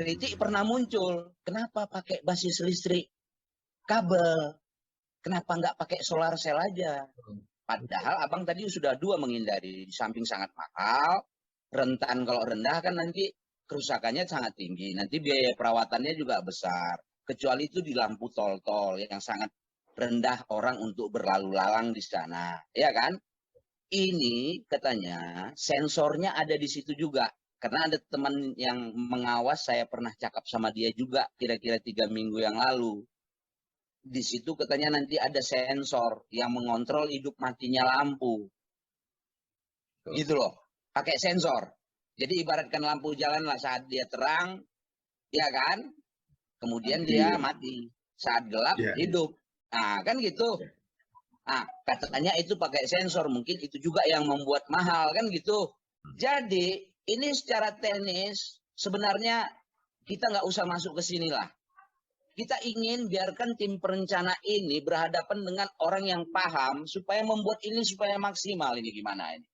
kritik pernah muncul. Kenapa pakai basis listrik kabel? Kenapa nggak pakai solar cell aja? Padahal abang tadi sudah dua menghindari. Di samping sangat mahal, rentan kalau rendah kan nanti kerusakannya sangat tinggi. Nanti biaya perawatannya juga besar. Kecuali itu di lampu tol-tol yang sangat rendah orang untuk berlalu lalang di sana. Ya kan? Ini katanya sensornya ada di situ juga. Karena ada teman yang mengawas, saya pernah cakap sama dia juga kira-kira 3 minggu yang lalu. Di situ katanya nanti ada sensor yang mengontrol hidup matinya lampu. Gitu loh. Pakai sensor. Jadi ibaratkan lampu jalan lah saat dia terang, ya kan? Kemudian dia mati. Saat gelap, hidup. Nah, kan gitu. Nah, katanya itu pakai sensor. Mungkin itu juga yang membuat mahal, kan gitu. Jadi, ini secara teknis, sebenarnya kita nggak usah masuk ke sini lah. Kita ingin biarkan tim perencana ini berhadapan dengan orang yang paham, supaya membuat ini supaya maksimal. Ini gimana ini?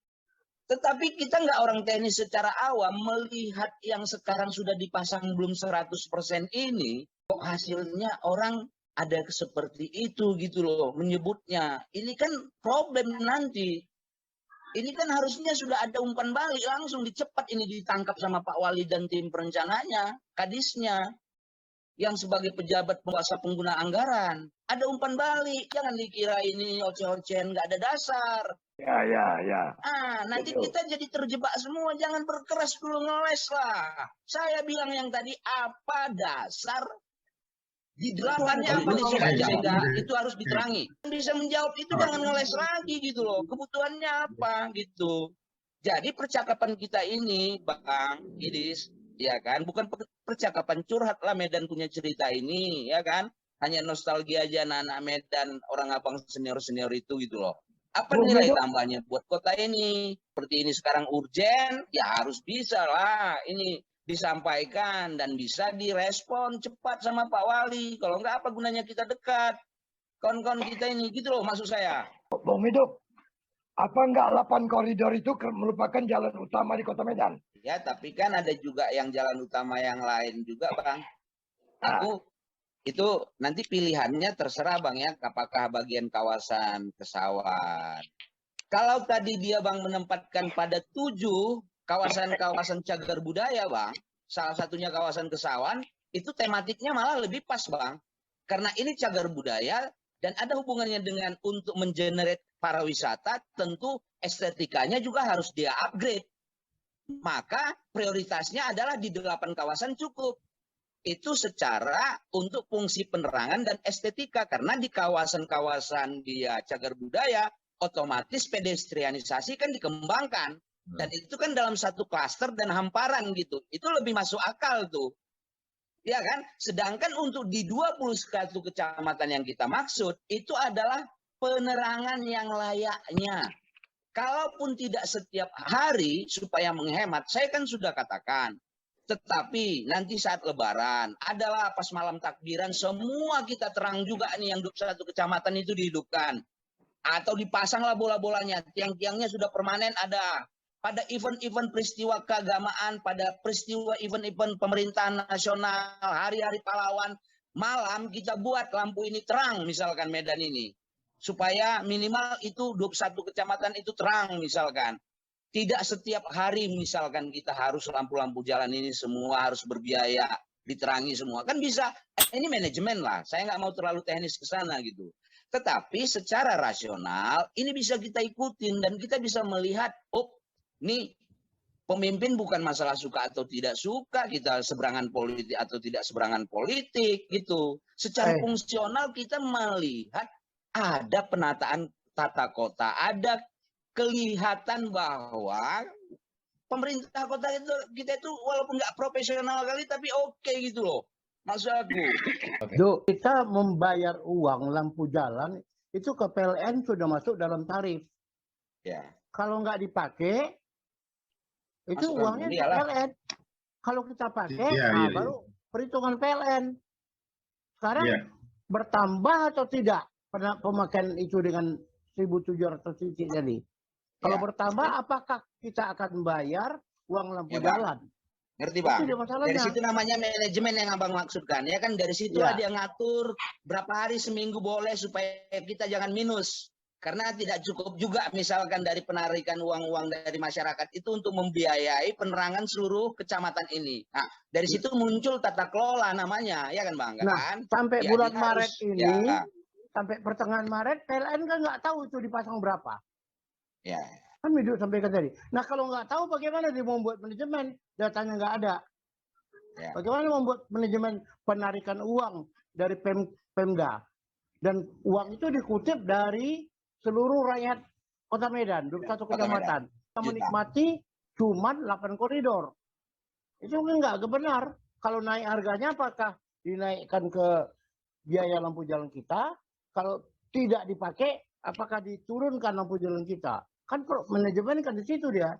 Tetapi kita nggak orang teknis secara awam melihat yang sekarang sudah dipasang belum 100% ini, kok hasilnya orang ada seperti itu gitu loh menyebutnya. Ini kan problem nanti. Ini kan harusnya sudah ada umpan balik langsung dicepat ini ditangkap sama Pak Wali dan tim perencananya, kadisnya yang sebagai pejabat penguasa pengguna anggaran. Ada umpan balik, jangan dikira ini oceh-ocehan nggak ada dasar. Ya. Nanti kita jadi terjebak semua. Jangan berkeras dulu, ngeles lah. Saya bilang yang tadi, apa dasar di delapannya apa sehingga itu harus diterangi. Bisa menjawab itu jangan ngeles lagi gitu loh. Kebutuhannya apa gitu. Jadi percakapan kita ini, Bang Idis, ya kan, bukan percakapan curhat lah. Medan punya cerita ini, ya kan. Hanya nostalgia aja anak-anak Medan, orang abang senior-senior itu gitu loh. Apa nilai tambahnya buat kota ini? Seperti ini sekarang urgen, ya harus bisa lah ini disampaikan dan bisa direspon cepat sama Pak Wali. Kalau enggak apa gunanya kita dekat? Kawan-kawan kita ini gitu loh maksud saya. Bung Hidup, apa enggak 8 koridor itu merupakan jalan utama di Kota Medan? Ya, tapi kan ada juga yang jalan utama yang lain juga, Bang. Itu nanti pilihannya terserah, Bang, ya, apakah bagian kawasan Kesawan. Kalau tadi dia, Bang, menempatkan pada 7 kawasan-kawasan cagar budaya, Bang, salah satunya kawasan Kesawan, itu tematiknya malah lebih pas, Bang. Karena ini cagar budaya dan ada hubungannya dengan untuk mengenerate para wisata, tentu estetikanya juga harus dia upgrade. Maka prioritasnya adalah di 8 kawasan cukup. Itu secara untuk fungsi penerangan dan estetika. Karena di kawasan-kawasan dia cagar budaya, otomatis pedestrianisasi kan dikembangkan. Dan itu kan dalam satu klaster dan hamparan gitu. Itu lebih masuk akal tuh. Ya kan? Sedangkan untuk di 21 kecamatan yang kita maksud, itu adalah penerangan yang layaknya. Kalaupun tidak setiap hari supaya menghemat, saya kan sudah katakan. Tetapi nanti saat lebaran, adalah pas malam takbiran, semua kita terang juga nih yang 21 kecamatan itu dihidupkan. Atau dipasanglah bola-bolanya, tiang-tiangnya sudah permanen ada. Pada event-event peristiwa keagamaan, pada peristiwa event-event pemerintahan nasional, hari-hari pahlawan, malam kita buat lampu ini terang misalkan Medan ini. Supaya minimal itu 21 kecamatan itu terang misalkan. Tidak setiap hari misalkan kita harus lampu-lampu jalan ini semua harus berbiaya, diterangi semua. Kan bisa, ini manajemen lah. Saya nggak mau terlalu teknis ke sana gitu. Tetapi secara rasional ini bisa kita ikutin dan kita bisa melihat, oh nih pemimpin bukan masalah suka atau tidak suka, kita seberangan politik atau tidak seberangan politik gitu. Secara fungsional kita melihat ada penataan tata kota, ada kelihatan bahwa pemerintah kota itu kita itu walaupun nggak profesional kali tapi oke gitu loh. Maksud aku. Kita membayar uang lampu jalan itu ke PLN sudah masuk dalam tarif. Ya. Kalau nggak dipakai itu Masuk uangnya ke PLN. Kalau kita pakai, baru perhitungan PLN. Sekarang bertambah atau tidak pemakaian itu dengan 1.700 titik tadi? Kalau bertambah, apakah kita akan bayar uang lampu jalan? Ngerti Bang? Itu dia masalahnya. Dari situ namanya manajemen yang Abang maksudkan. Ya kan dari situlah dia ngatur berapa hari seminggu boleh supaya kita jangan minus. Karena tidak cukup juga misalkan dari penarikan uang-uang dari masyarakat itu untuk membiayai penerangan seluruh kecamatan ini. Nah, dari situ muncul tata kelola namanya, ya kan Bang? Nah, Kan? sampai Ya, bulan dia Maret harus, ini, ya. sampai pertengahan Maret, PLN kan nggak tahu itu dipasang berapa. Ya. Kan video sampaikan tadi. Nah, kalau nggak tahu bagaimana dia membuat manajemen, datanya nggak ada. Ya. Bagaimana membuat manajemen penarikan uang dari Pemda. Dan uang itu dikutip dari seluruh rakyat Kota Medan, 21 kecamatan. Kita menikmati cuma 8 koridor. Itu mungkin nggak benar. Kalau naik harganya apakah dinaikkan ke biaya lampu jalan kita? Kalau tidak dipakai, apakah diturunkan lampu jalan kita? Kan manajemen kan di situ dia.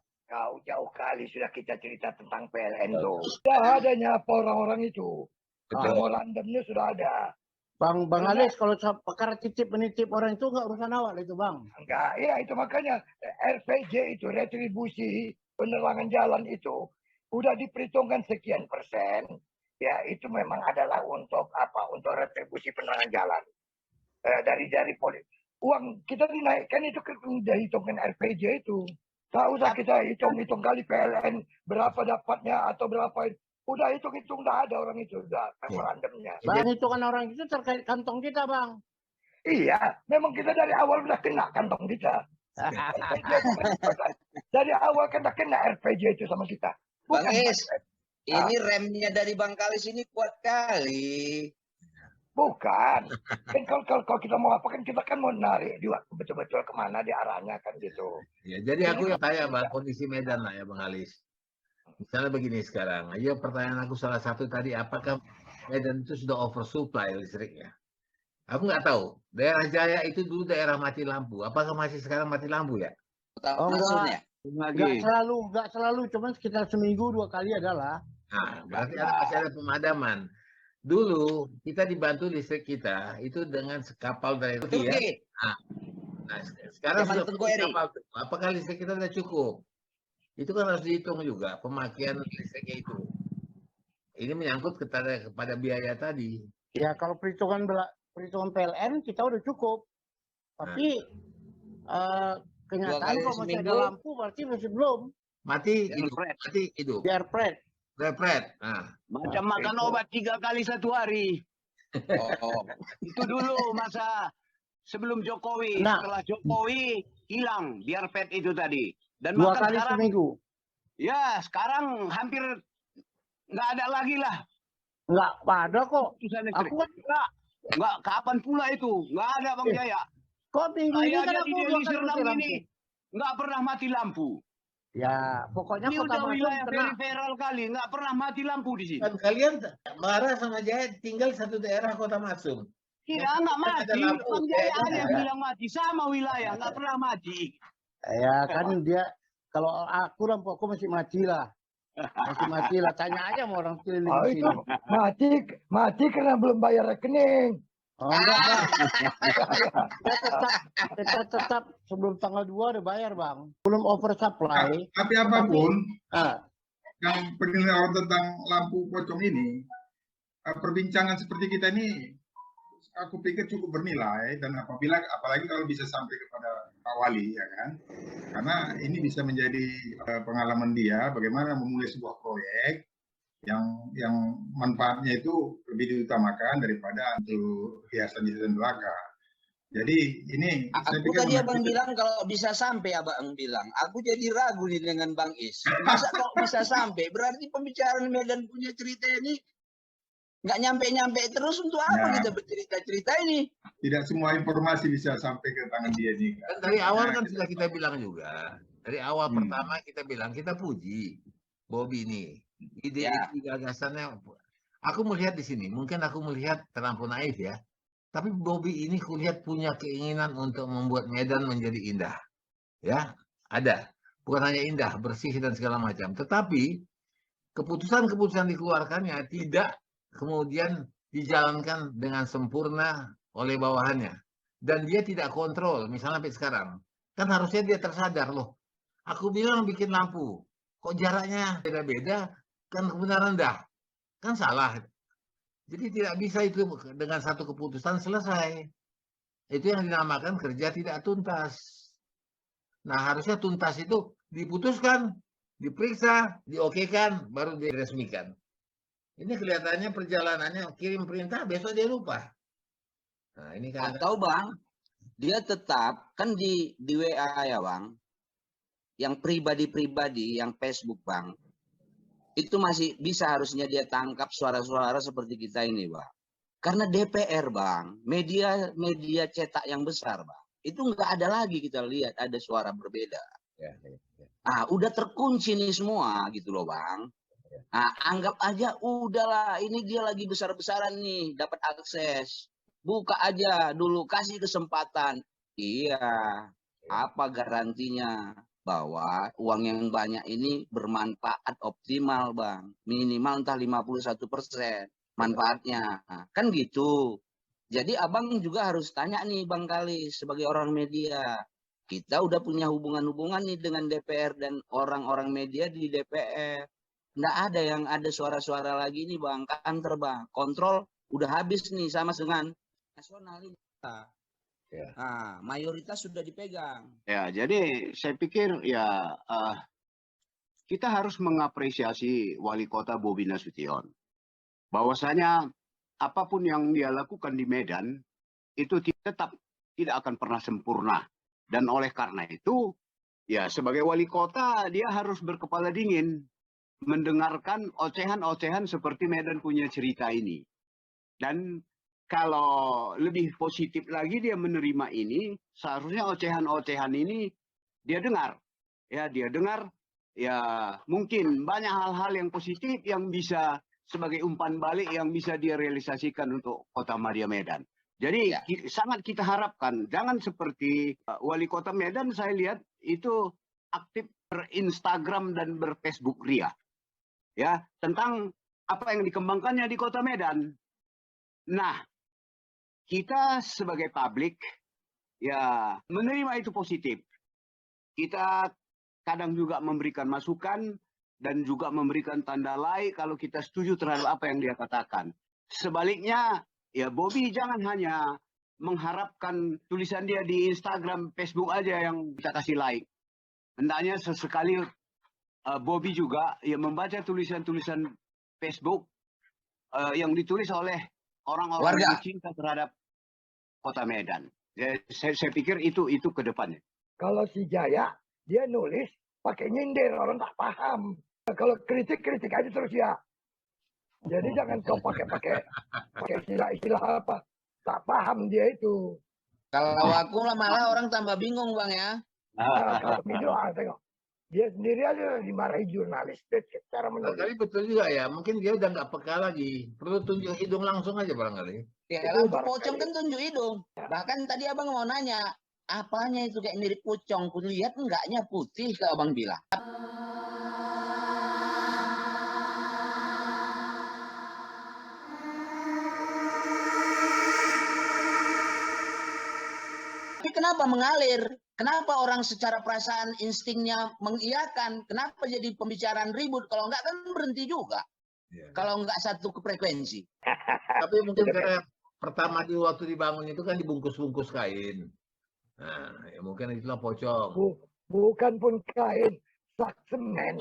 Jauh kali sudah kita cerita tentang PLN tuh. Sudah adanya apa orang-orang itu. Memorandumnya sudah ada. Bang Alis, kalau perkara titip menitip orang itu nggak urusan awal itu Bang. Enggak, ya itu makanya RPJ itu retribusi penerangan jalan itu udah diperhitungkan sekian persen. Ya itu memang adalah untuk apa? Untuk retribusi penerangan jalan dari uang kita dinaikkan itu dihitungkan RPJ itu. Tak usah kita hitung kali PLN berapa dapatnya atau berapa. Udah hitung-hitung dah ada orang itu udah memorandumnya. Bang, hitungan orang itu terkait kantong kita, Bang. Iya, memang kita dari awal udah kena kantong kita. Dari awal kita kena RPJ itu sama kita. Bukan, Bang Is, ini remnya dari Bang Kalis ini kuat kali. Bukan. Kan kalau kita mau apa kan kita kan mau narik juga betul-betul kemana di arahnya kan gitu. Ya, jadi aku yang tanya Bang, kondisi Medan lah ya Bang Alis. Misalnya begini sekarang, ayo pertanyaan aku salah satu tadi, apakah Medan itu sudah oversupply listriknya? Aku nggak tahu. Daerah Jaya itu dulu daerah mati lampu. Apakah masih sekarang mati lampu ya? Oh, enggak. Nggak selalu, cuman sekitar seminggu 2 kali adalah. Nah, berarti masih ada pemadaman. Dulu kita dibantu listrik kita itu dengan kapal dari Turki ya. Nah, sekarang sudah kapal. Apakah listrik kita sudah cukup? Itu kan harus dihitung juga pemakaian listriknya itu. Ini menyangkut kepada biaya tadi. Ya kalau perhitungan PLN kita udah cukup. Tapi kenyataan kalau masih ada lampu berarti masih belum. Mati hidup. Biarpret. Nah. Macam makan obat 3 kali 1 hari. Itu dulu masa sebelum Jokowi. Setelah Jokowi hilang biarpet itu tadi. Dan 2 kali sekarang, seminggu. Ya, sekarang hampir nggak ada lagi lah. Nggak ada kok. Aku kan nggak kapan pula itu. Nggak ada Bang Jaya. Kok minggu ini kan aku ini nggak pernah mati lampu. Ya, pokoknya ini udah wilayah periferal kali, nggak pernah mati lampu di sini. Dan kalian marah sama Jaya tinggal satu daerah Kota Maksum. Tidak, nggak mati. Bang Jaya ada yang bilang mati. Sama wilayah, nggak pernah mati. Ya kan dia, kalau aku lampu aku masih mati lah. Tanya aja sama orang keliling di sini. Mati karena belum bayar rekening. Oh enggak Bang. kita tetap sebelum tanggal 2 udah bayar Bang. Belum oversupply. Tapi apapun yang penilaian tentang lampu pocong ini, perbincangan seperti kita ini aku pikir cukup bernilai, dan apalagi kalau bisa sampai kepada Pak Wali ya kan, karena ini bisa menjadi pengalaman dia bagaimana memulai sebuah proyek yang manfaatnya itu lebih diutamakan daripada untuk hiasan-hiasan belaka. Jadi ini saya pikir tadi Abang bilang kalau bisa sampai, Abang bilang aku jadi ragu nih dengan Bang Is. Masa kok bisa sampai? Berarti pembicaraan Medan punya cerita ini nggak nyampe terus. Untuk apa kita bercerita ini? Tidak semua informasi bisa sampai ke tangan dia nih. Kan dari awal kan sudah kita bilang juga. Dari awal pertama kita bilang, kita puji Bobby ini. Ide gagasannya. Aku melihat di sini, mungkin aku melihat terlampau naif ya. Tapi Bobby ini kulihat punya keinginan untuk membuat Medan menjadi indah. Ya, ada. Bukan hanya indah, bersih dan segala macam. Tetapi keputusan-keputusan dikeluarkannya tidak kemudian dijalankan dengan sempurna oleh bawahannya. Dan dia tidak kontrol, misalnya sampai sekarang. Kan harusnya dia tersadar loh. Aku bilang bikin lampu, kok jaraknya beda-beda, kan kebenaran dah. Kan salah. Jadi tidak bisa itu dengan satu keputusan selesai. Itu yang dinamakan kerja tidak tuntas. Nah, harusnya tuntas itu diputuskan, diperiksa, diokekan, baru diresmikan. Ini kelihatannya perjalanannya kirim perintah, besok dia lupa. Nah, ini kan. Atau Bang, dia tetap kan di WA ya Bang, yang pribadi-pribadi, yang Facebook Bang, itu masih bisa harusnya dia tangkap suara-suara seperti kita ini Bang. Karena DPR Bang, media cetak yang besar Bang, itu nggak ada lagi kita lihat ada suara berbeda. Udah terkunci nih semua gitu loh Bang. Nah, anggap aja udahlah, ini dia lagi besar-besaran nih dapat akses. Buka aja dulu, kasih kesempatan. Iya, apa garantinya bahwa uang yang banyak ini bermanfaat optimal Bang. Minimal entah 51% manfaatnya. Kan gitu. Jadi abang juga harus tanya nih Bang Kali sebagai orang media. Kita udah punya hubungan-hubungan nih dengan DPR dan orang-orang media di DPR. Nggak ada yang ada suara-suara lagi nih Bang. Kan terbang. Kontrol udah habis nih sama dengan nasional ini. Nah, mayoritas sudah dipegang. Ya, jadi saya pikir ya kita harus mengapresiasi Wali Kota Bobi Nasution. Bahwasanya apapun yang dia lakukan di Medan itu tetap tidak akan pernah sempurna. Dan oleh karena itu, ya sebagai wali kota dia harus berkepala dingin mendengarkan ocehan-ocehan seperti Medan punya cerita ini. Dan kalau lebih positif lagi dia menerima ini, seharusnya ocehan-ocehan ini dia dengar. Ya, dia dengar, ya mungkin banyak hal-hal yang positif yang bisa sebagai umpan balik yang bisa dia realisasikan untuk Kota Madya Medan. Jadi sangat kita harapkan, jangan seperti wali kota Medan saya lihat itu aktif ber-Instagram dan ber-Facebook ria. Ya, tentang apa yang dikembangkannya di Kota Medan. Nah, kita sebagai publik ya menerima itu positif. Kita kadang juga memberikan masukan dan juga memberikan tanda like kalau kita setuju terhadap apa yang dia katakan. Sebaliknya, ya Bobi jangan hanya mengharapkan tulisan dia di Instagram, Facebook aja yang kita kasih like. Hendaknya sesekali Bobi juga ya membaca tulisan-tulisan Facebook yang ditulis oleh orang-orang yang cinta terhadap Kota Medan. Ya, saya pikir itu ke depannya. Kalau si Jaya, dia nulis pakai nyindir, orang tak paham. Kalau kritik aja terus ya. Jadi jangan kau pakai istilah-istilah apa. Tak paham dia itu. Kalau aku malah orang tambah bingung Bang ya. Kalau video tengok. Dia sendiri aja dimarahi jurnalis. Cara menulis. Kali betul juga ya. Mungkin dia udah nggak peka lagi. Perlu tunjuk hidung langsung aja barangkali. Ya, lampu pocong kan tunjuk hidung. Bahkan tadi abang mau nanya, apanya itu kayak mirip pocong? Kulihat enggaknya putih kalau abang bilang. Tapi kenapa mengalir? Kenapa orang secara perasaan instingnya mengiyakan? Kenapa jadi pembicaraan ribut? Kalau enggak kan berhenti juga. Ya. Kalau enggak satu ke frekuensi. Tapi mungkin karena pertama di waktu dibangun itu kan dibungkus-bungkus kain. Nah, ya mungkin itulah pocong. Bukan pun kain, sak semen.